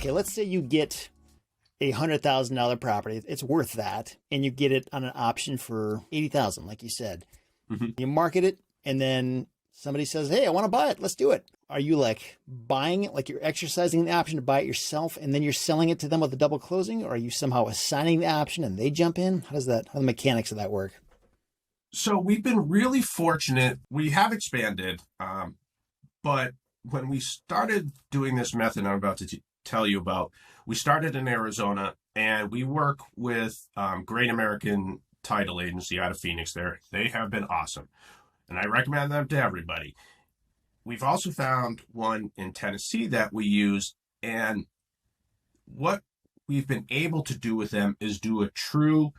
okay, let's say you get a $100,000 property. It's worth that. And you get it on an option for 80,000, like you said. Mm-hmm. You market it and then somebody says, hey, I want to buy it. Let's do it. Are you like buying it? Like you're exercising the option to buy it yourself and then you're selling it to them with a double closing? Or are you somehow assigning the option and they jump in? How do the mechanics of that work? So we've been really fortunate. We have expanded, but when we started doing this method I'm about to tell you about, we started in Arizona and we work with Great American Title Agency out of Phoenix there. They have been awesome. And I recommend them to everybody. We've also found one in Tennessee that we use. And what we've been able to do with them is do a true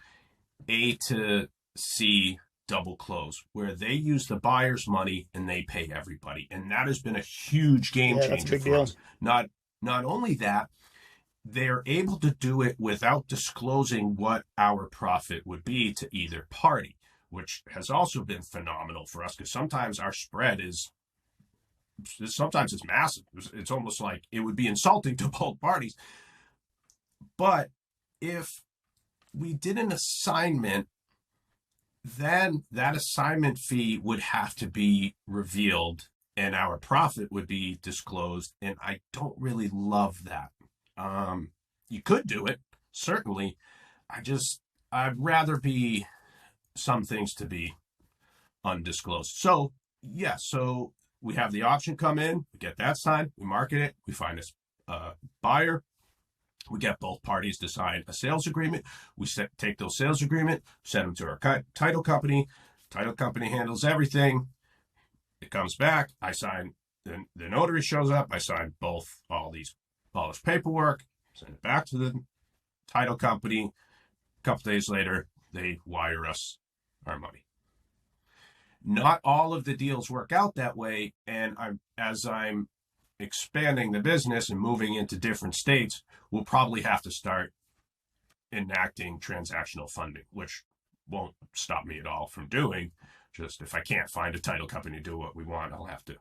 A to C double close where they use the buyer's money and they pay everybody. And that has been a huge game changer for us. Not only that, they're able to do it without disclosing what our profit would be to either party, which has also been phenomenal for us because sometimes our spread is massive. It's almost like it would be insulting to both parties. But if we did an assignment, then that assignment fee would have to be revealed and our profit would be disclosed. And I don't really love that. You could do it, certainly. I'd rather be some things to be undisclosed. So we have the auction come in, we get that signed, we market it, we find a buyer, we get both parties to sign a sales agreement. We take those sales agreement, send them to our title company. Title company handles everything. It comes back. I sign. The notary shows up. I sign all this paperwork. Send it back to the title company. A couple days later, they wire us our money. Not all of the deals work out that way, and as I'm expanding the business and moving into different states, we'll probably have to start enacting transactional funding, which won't stop me at all from doing. Just if I can't find a title company to do what we want, I'll have to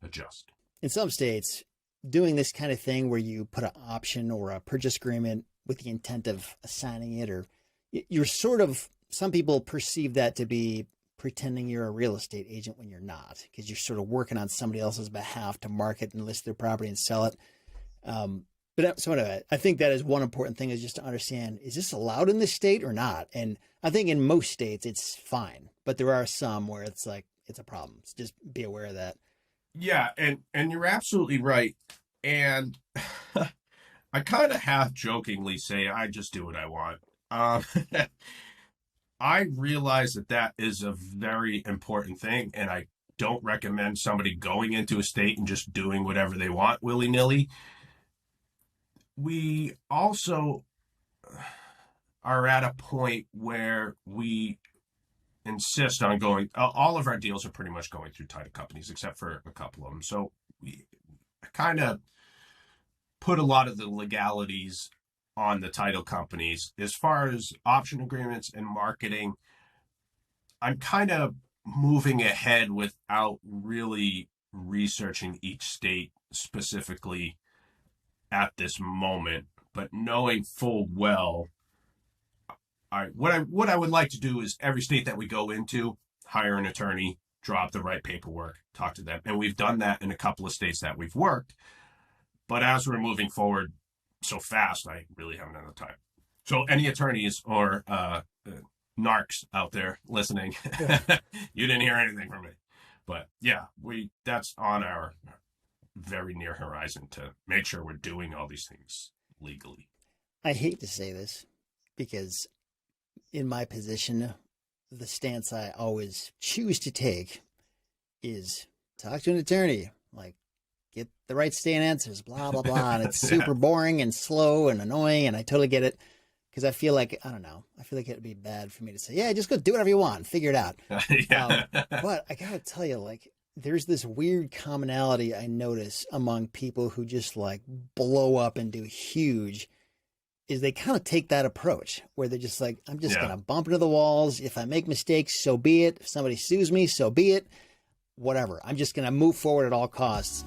adjust. In some states, doing this kind of thing where you put an option or a purchase agreement with the intent of assigning it, or you're sort of, some people perceive that to be pretending you're a real estate agent when you're not, because you're sort of working on somebody else's behalf to market and list their property and sell it. But so anyway, I think that is one important thing, is just to understand, is this allowed in this state or not? And I think in most states it's fine, but there are some where it's like, it's a problem. So just be aware of that. Yeah. And you're absolutely right. And I kind of half jokingly say, I just do what I want. I realize that is a very important thing, and I don't recommend somebody going into a state and just doing whatever they want willy-nilly. We also are at a point where we insist on going, all of our deals are pretty much going through title companies, except for a couple of them. So we kind of put a lot of the legalities on the title companies. As far as option agreements and marketing, I'm kind of moving ahead without really researching each state specifically at this moment, but knowing full well, what I would like to do is every state that we go into, hire an attorney, drop the right paperwork, talk to them. And we've done that in a couple of states that we've worked. But as we're moving forward so fast, I really haven't had the time. So any attorneys or narcs out there listening, you didn't hear anything from me. But yeah, that's on our very near horizon to make sure we're doing all these things legally. I hate to say this because in my position, the stance I always choose to take is talk to an attorney, like get the right state answers, blah, blah, blah. And it's super boring and slow and annoying. And I totally get it. Because I feel like, I don't know, I feel like it'd be bad for me to say, yeah, just go do whatever you want, figure it out. But I got to tell you, like, there's this weird commonality I notice among people who just like blow up and do huge, is they kind of take that approach where they're just like, I'm just going to bump into the walls. If I make mistakes, so be it. If somebody sues me, so be it. Whatever. I'm just going to move forward at all costs.